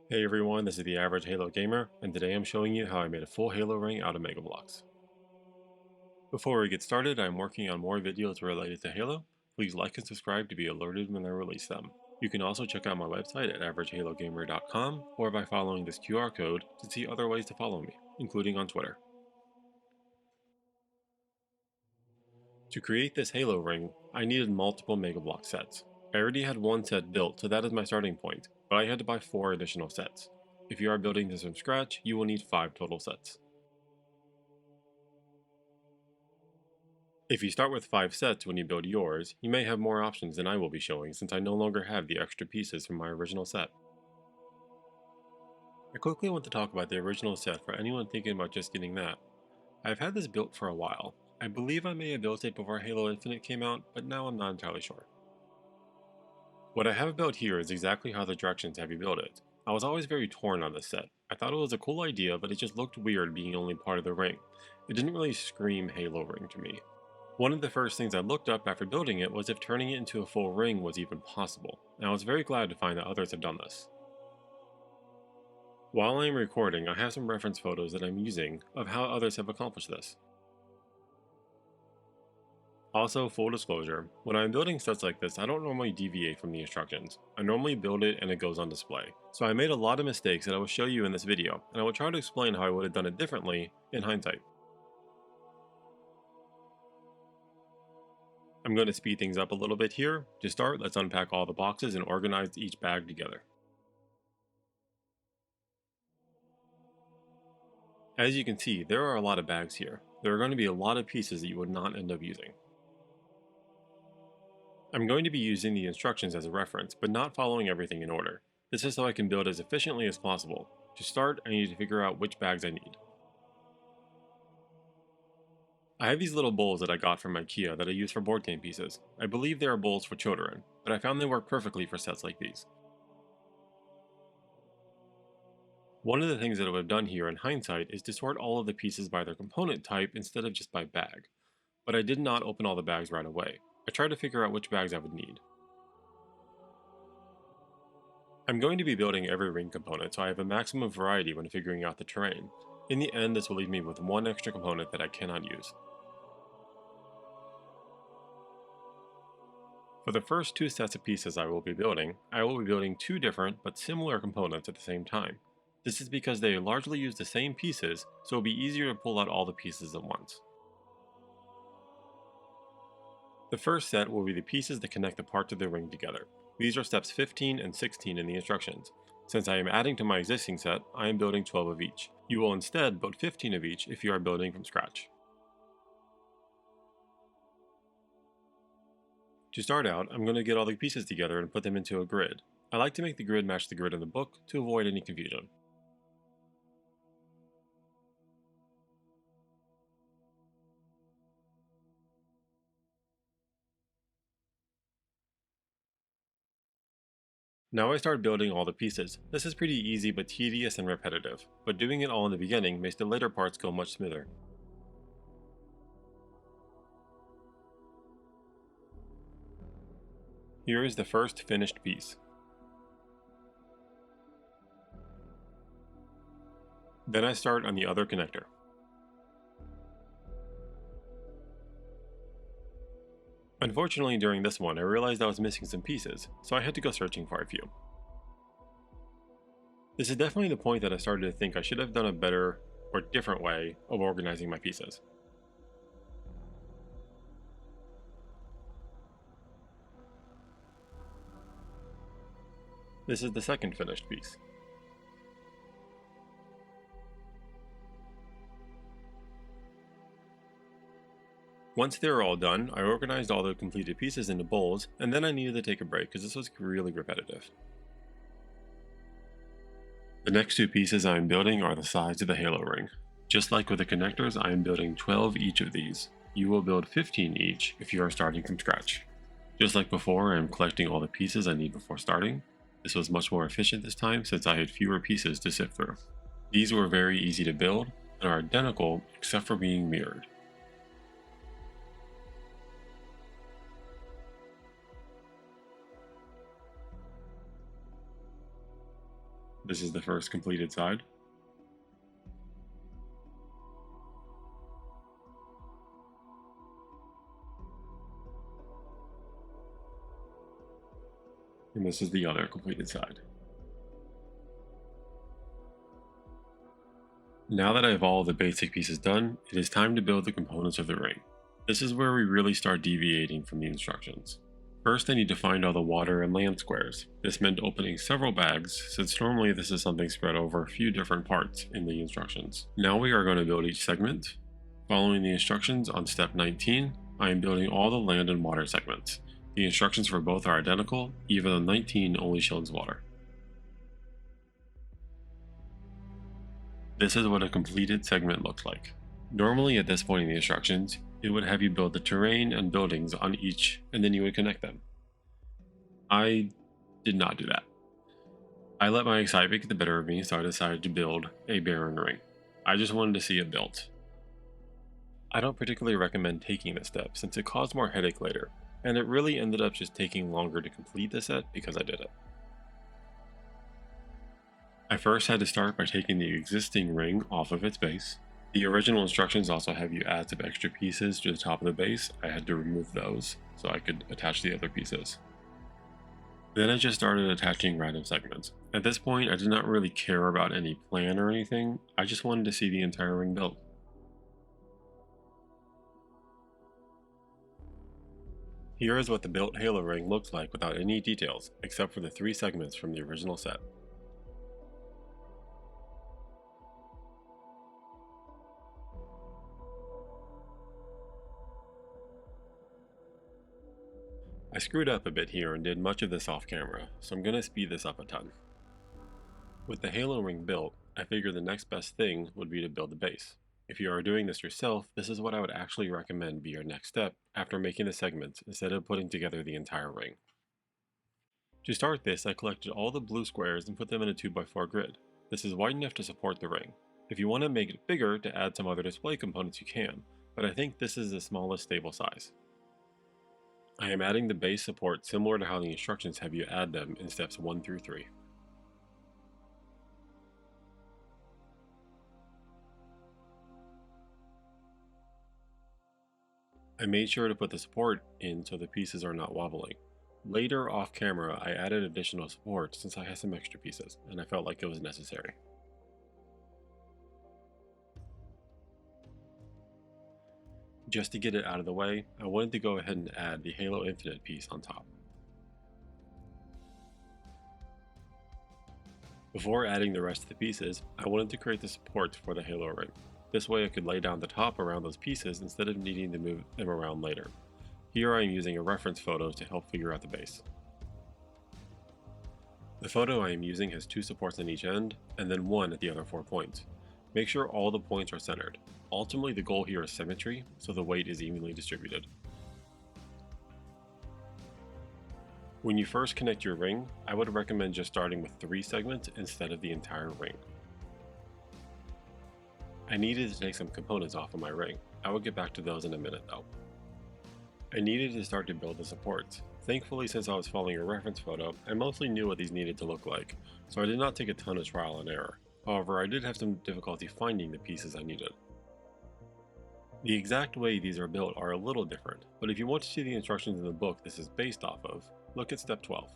Hey everyone, this is the Average Halo Gamer, and today I'm showing you how I made a full Halo ring out of Mega Blocks. Before we get started, I'm working on more videos related to Halo. Please like and subscribe to be alerted when I release them. You can also check out my website at averagehalogamer.com or by following this QR code to see other ways to follow me, including on Twitter. To create this Halo ring, I needed multiple Mega Block sets. I already had one set built, so that is my starting point, but I had to buy 4 additional sets. If you are building this from scratch, you will need 5 total sets. If you start with 5 sets when you build yours, you may have more options than I will be showing since I no longer have the extra pieces from my original set. I quickly want to talk about the original set for anyone thinking about just getting that. I've had this built for a while. I believe I may have built it before Halo Infinite came out, but now I'm not entirely sure. What I have built here is exactly how the directions have you build it. I was always very torn on this set. I thought it was a cool idea, but it just looked weird being only part of the ring. It didn't really scream Halo ring to me. One of the first things I looked up after building it was if turning it into a full ring was even possible, and I was very glad to find that others have done this. While I am recording, I have some reference photos that I'm using of how others have accomplished this. Also, full disclosure, when I'm building sets like this, I don't normally deviate from the instructions. I normally build it and it goes on display. So I made a lot of mistakes that I will show you in this video, and I will try to explain how I would have done it differently in hindsight. I'm going to speed things up a little bit here. To start, let's unpack all the boxes and organize each bag together. As you can see, there are a lot of bags here. There are going to be a lot of pieces that you would not end up using. I'm going to be using the instructions as a reference, but not following everything in order. This is so I can build as efficiently as possible. To start, I need to figure out which bags I need. I have these little bowls that I got from IKEA that I use for board game pieces. I believe they are bowls for children, but I found they work perfectly for sets like these. One of the things that I would have done here in hindsight is to sort all of the pieces by their component type instead of just by bag, but I did not open all the bags right away. I tried to figure out which bags I would need. I'm going to be building every ring component so I have a maximum variety when figuring out the terrain. In the end, this will leave me with one extra component that I cannot use. For the first 2 sets of pieces I will be building 2 different but similar components at the same time. This is because they largely use the same pieces, so it'll be easier to pull out all the pieces at once. The first set will be the pieces that connect the parts of the ring together. These are steps 15 and 16 in the instructions. Since I am adding to my existing set, I am building 12 of each. You will instead build 15 of each if you are building from scratch. To start out, I'm going to get all the pieces together and put them into a grid. I like to make the grid match the grid in the book to avoid any confusion. Now I start building all the pieces. This is pretty easy but tedious and repetitive, but doing it all in the beginning makes the later parts go much smoother. Here is the first finished piece. Then I start on the other connector. Unfortunately, during this one, I realized I was missing some pieces, so I had to go searching for a few. This is definitely the point that I started to think I should have done a better or different way of organizing my pieces. This is the second finished piece. Once they were all done, I organized all the completed pieces into bowls, and then I needed to take a break because this was really repetitive. The next 2 pieces I am building are the sides of the halo ring. Just like with the connectors, I am building 12 each of these. You will build 15 each if you are starting from scratch. Just like before, I am collecting all the pieces I need before starting. This was much more efficient this time since I had fewer pieces to sift through. These were very easy to build and are identical except for being mirrored. This is the first completed side. And this is the other completed side. Now that I have all the basic pieces done, it is time to build the components of the ring. This is where we really start deviating from the instructions. First, I need to find all the water and land squares. This meant opening several bags, since normally this is something spread over a few different parts in the instructions. Now we are going to build each segment. Following the instructions on step 19, I am building all the land and water segments. The instructions for both are identical, even though 19 only shows water. This is what a completed segment looks like. Normally at this point in the instructions, it would have you build the terrain and buildings on each, and then you would connect them. I did not do that. I let my excitement get the better of me, so I decided to build a barren ring. I just wanted to see it built. I don't particularly recommend taking this step since it caused more headache later, and it really ended up just taking longer to complete the set because I did it. I first had to start by taking the existing ring off of its base. The original instructions also have you add some extra pieces to the top of the base. I had to remove those so I could attach the other pieces. Then I just started attaching random segments. At this point, I did not really care about any plan or anything. I just wanted to see the entire ring built. Here is what the built Halo ring looks like without any details, except for the 3 segments from the original set. I screwed up a bit here and did much of this off camera, so I'm going to speed this up a ton. With the Halo ring built, I figured the next best thing would be to build the base. If you are doing this yourself, this is what I would actually recommend be your next step after making the segments instead of putting together the entire ring. To start this, I collected all the blue squares and put them in a 2x4 grid. This is wide enough to support the ring. If you want to make it bigger to add some other display components you can, but I think this is the smallest stable size. I am adding the base support similar to how the instructions have you add them in steps 1 through 3. I made sure to put the support in so the pieces are not wobbling. Later off camera, I added additional support since I had some extra pieces, and I felt like it was necessary. Just to get it out of the way, I wanted to go ahead and add the Halo Infinite piece on top. Before adding the rest of the pieces, I wanted to create the supports for the Halo ring. This way I could lay down the top around those pieces instead of needing to move them around later. Here I am using a reference photo to help figure out the base. The photo I am using has 2 supports on each end, and then 1 at the other 4 points. Make sure all the points are centered. Ultimately, the goal here is symmetry, so the weight is evenly distributed. When you first connect your ring, I would recommend just starting with 3 segments instead of the entire ring. I needed to take some components off of my ring. I will get back to those in a minute though. I needed to start to build the supports. Thankfully, since I was following a reference photo, I mostly knew what these needed to look like, so I did not take a ton of trial and error. However, I did have some difficulty finding the pieces I needed. The exact way these are built are a little different, but if you want to see the instructions in the book this is based off of, look at step 12.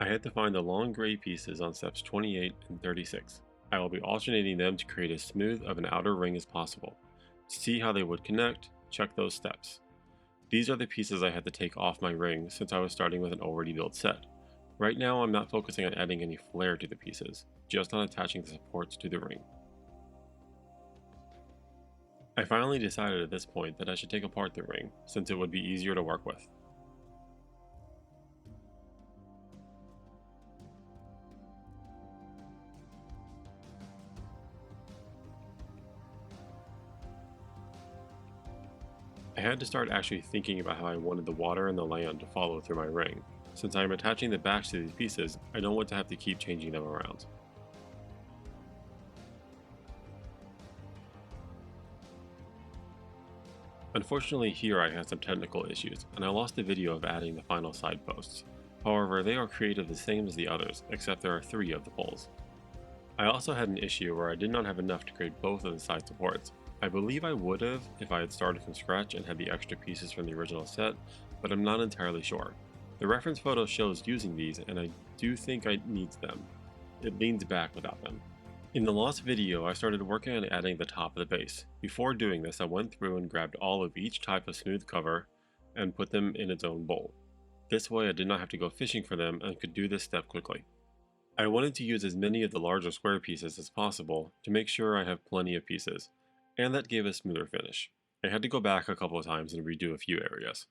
I had to find the long gray pieces on steps 28 and 36. I will be alternating them to create as smooth of an outer ring as possible. To see how they would connect, check those steps. These are the pieces I had to take off my ring since I was starting with an already built set. Right now I'm not focusing on adding any flair to the pieces, just on attaching the supports to the ring. I finally decided at this point that I should take apart the ring, since it would be easier to work with. I had to start actually thinking about how I wanted the water and the land to follow through my ring. Since I am attaching the backs to these pieces, I don't want to have to keep changing them around. Unfortunately here I had some technical issues, and I lost the video of adding the final side posts. However, they are created the same as the others, except there are 3 of the poles. I also had an issue where I did not have enough to create both of the side supports. I believe I would have if I had started from scratch and had the extra pieces from the original set, but I'm not entirely sure. The reference photo shows using these, and I do think I need them. It leans back without them. In the last video, I started working on adding the top of the base. Before doing this, I went through and grabbed all of each type of smooth cover and put them in its own bowl. This way I did not have to go fishing for them and could do this step quickly. I wanted to use as many of the larger square pieces as possible to make sure I have plenty of pieces, and that gave a smoother finish. I had to go back a couple of times and redo a few areas.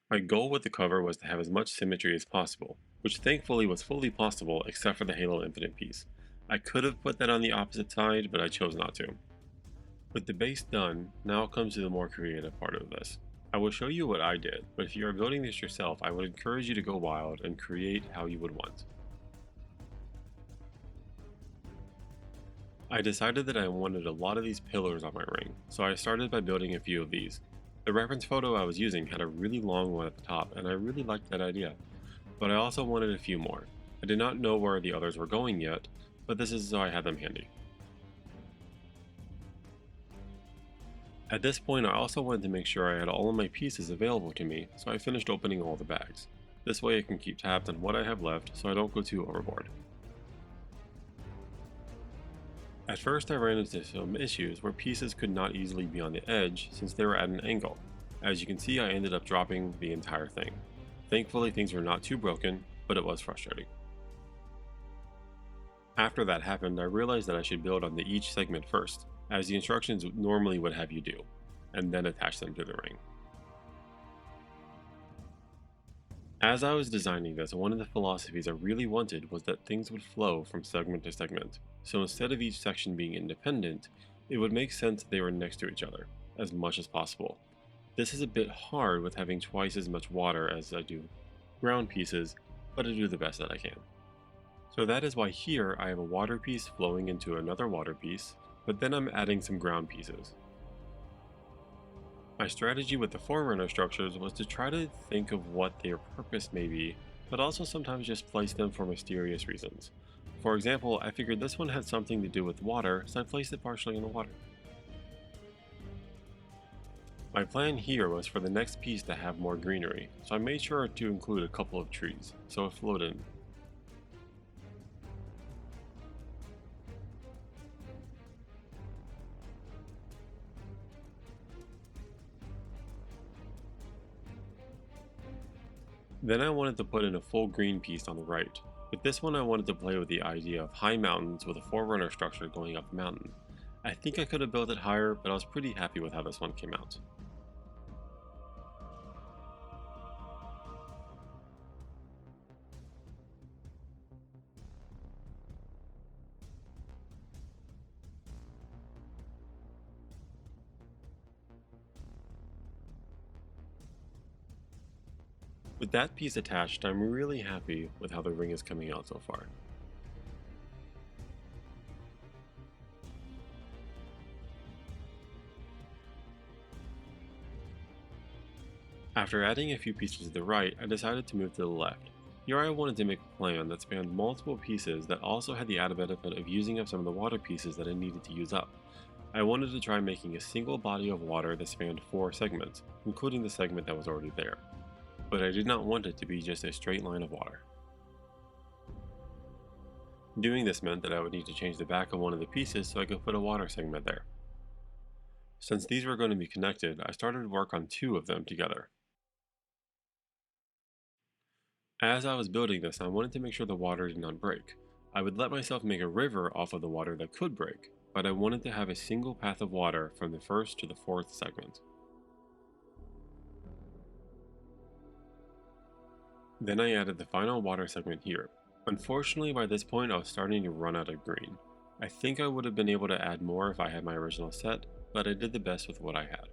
My goal with the cover was to have as much symmetry as possible, which thankfully was fully possible except for the Halo Infinite piece. I could have put that on the opposite side, but I chose not to. With the base done, now comes to the more creative part of this. I will show you what I did, but if you are building this yourself, I would encourage you to go wild and create how you would want. I decided that I wanted a lot of these pillars on my ring, so I started by building a few of these. The reference photo I was using had a really long one at the top, and I really liked that idea, but I also wanted a few more. I did not know where the others were going yet, but this is so I had them handy. At this point, I also wanted to make sure I had all of my pieces available to me, so I finished opening all the bags. This way I can keep tabs on what I have left so I don't go too overboard. At first I ran into some issues where pieces could not easily be on the edge since they were at an angle. As you can see, I ended up dropping the entire thing. Thankfully things were not too broken, but it was frustrating. After that happened, I realized that I should build on each segment first, as the instructions normally would have you do, and then attach them to the ring. As I was designing this, one of the philosophies I really wanted was that things would flow from segment to segment. So instead of each section being independent, it would make sense that they were next to each other, as much as possible. This is a bit hard with having twice as much water as I do ground pieces, but I do the best that I can. So that is why here I have a water piece flowing into another water piece, but then I'm adding some ground pieces. My strategy with the Forerunner structures was to try to think of what their purpose may be, but also sometimes just place them for mysterious reasons. For example, I figured this one had something to do with water, so I placed it partially in the water. My plan here was for the next piece to have more greenery, so I made sure to include a couple of trees, so it flowed in. Then I wanted to put in a full green piece on the right. With this one I wanted to play with the idea of high mountains with a Forerunner structure going up the mountain. I think I could have built it higher, but I was pretty happy with how this one came out. With that piece attached, I'm really happy with how the ring is coming out so far. After adding a few pieces to the right, I decided to move to the left. Here I wanted to make a plan that spanned multiple pieces that also had the added benefit of using up some of the water pieces that I needed to use up. I wanted to try making a single body of water that spanned 4 segments, including the segment that was already there. But I did not want it to be just a straight line of water. Doing this meant that I would need to change the back of one of the pieces so I could put a water segment there. Since these were going to be connected, I started work on 2 of them together. As I was building this, I wanted to make sure the water did not break. I would let myself make a river off of the water that could break, but I wanted to have a single path of water from the first to the 4th segment. Then I added the final water segment here. Unfortunately, by this point I was starting to run out of green. I think I would have been able to add more if I had my original set, but I did the best with what I had.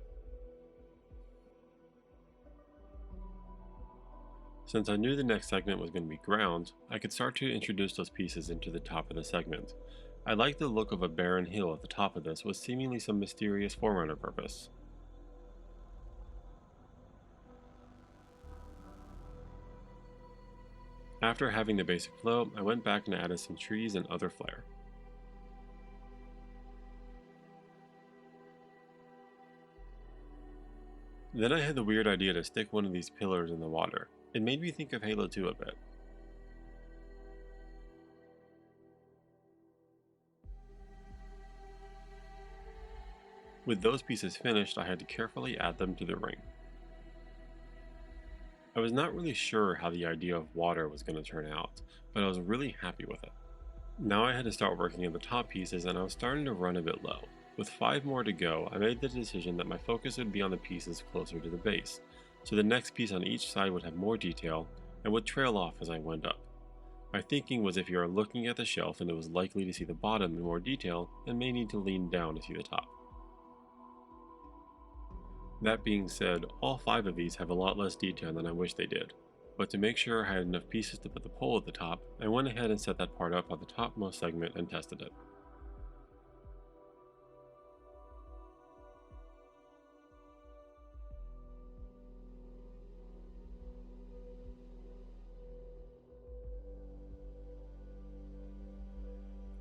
Since I knew the next segment was going to be ground, I could start to introduce those pieces into the top of the segment. I liked the look of a barren hill at the top of this with seemingly some mysterious Forerunner purpose. After having the basic flow, I went back and added some trees and other flair. Then I had the weird idea to stick one of these pillars in the water. It made me think of Halo 2 a bit. With those pieces finished, I had to carefully add them to the ring. I was not really sure how the idea of water was going to turn out, but I was really happy with it. Now I had to start working on the top pieces and I was starting to run a bit low. With 5 more to go, I made the decision that my focus would be on the pieces closer to the base, so the next piece on each side would have more detail and would trail off as I went up. My thinking was if you are looking at the shelf and it was likely to see the bottom in more detail, then may need to lean down to see the top. That being said, all 5 of these have a lot less detail than I wish they did. But to make sure I had enough pieces to put the pole at the top, I went ahead and set that part up on the topmost segment and tested it.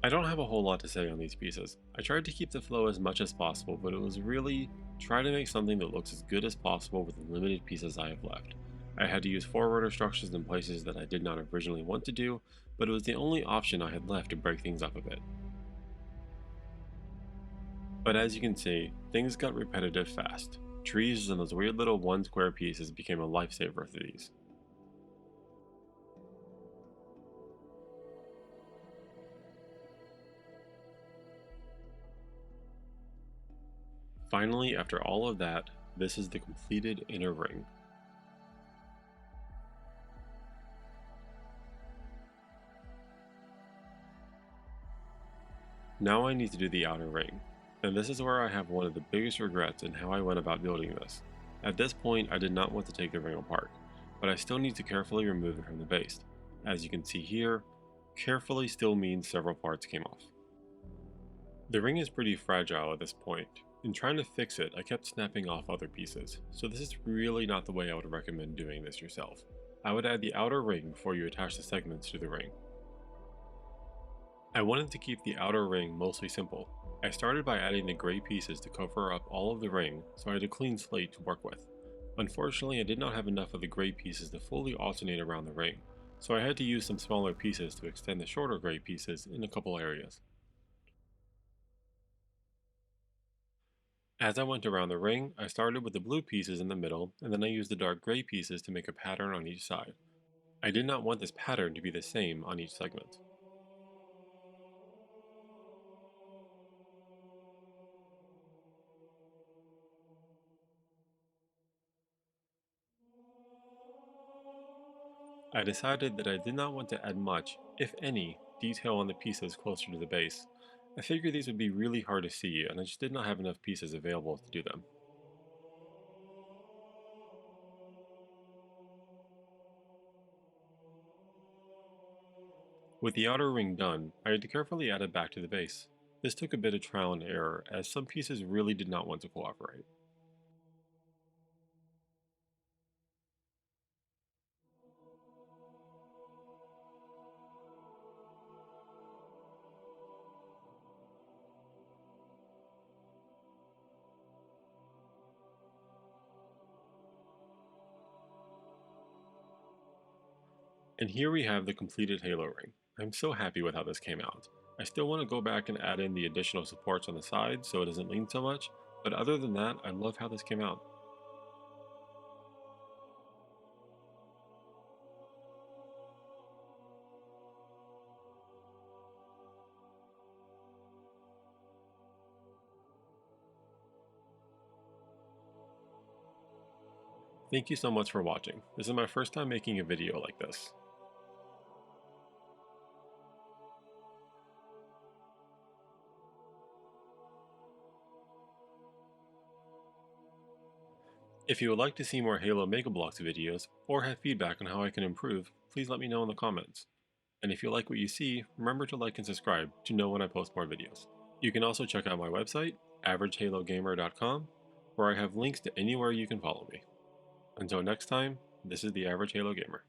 I don't have a whole lot to say on these pieces. I tried to keep the flow as much as possible, but it was really try to make something that looks as good as possible with the limited pieces I have left. I had to use forward instructions in places that I did not originally want to do, but it was the only option I had left to break things up a bit. But as you can see, things got repetitive fast. Trees and those weird little one square pieces became a lifesaver for these. Finally, after all of that, this is the completed inner ring. Now I need to do the outer ring, and this is where I have one of the biggest regrets in how I went about building this. At this point, I did not want to take the ring apart, but I still need to carefully remove it from the base. As you can see here, carefully still means several parts came off. The ring is pretty fragile at this point. In trying to fix it, I kept snapping off other pieces, so this is really not the way I would recommend doing this yourself. I would add the outer ring before you attach the segments to the ring. I wanted to keep the outer ring mostly simple. I started by adding the gray pieces to cover up all of the ring, so I had a clean slate to work with. Unfortunately, I did not have enough of the gray pieces to fully alternate around the ring, so I had to use some smaller pieces to extend the shorter gray pieces in a couple areas. As I went around the ring, I started with the blue pieces in the middle, and then I used the dark gray pieces to make a pattern on each side. I did not want this pattern to be the same on each segment. I decided that I did not want to add much, if any, detail on the pieces closer to the base. I figured these would be really hard to see, and I just did not have enough pieces available to do them. With the outer ring done, I had to carefully add it back to the base. This took a bit of trial and error, as some pieces really did not want to cooperate. And here we have the completed Halo ring. I'm so happy with how this came out. I still want to go back and add in the additional supports on the sides so it doesn't lean so much, but other than that, I love how this came out. Thank you so much for watching. This is my first time making a video like this. If you would like to see more Halo Mega Bloks videos, or have feedback on how I can improve, please let me know in the comments. And if you like what you see, remember to like and subscribe to know when I post more videos. You can also check out my website, averagehalogamer.com, where I have links to anywhere you can follow me. Until next time, this is the Average Halo Gamer.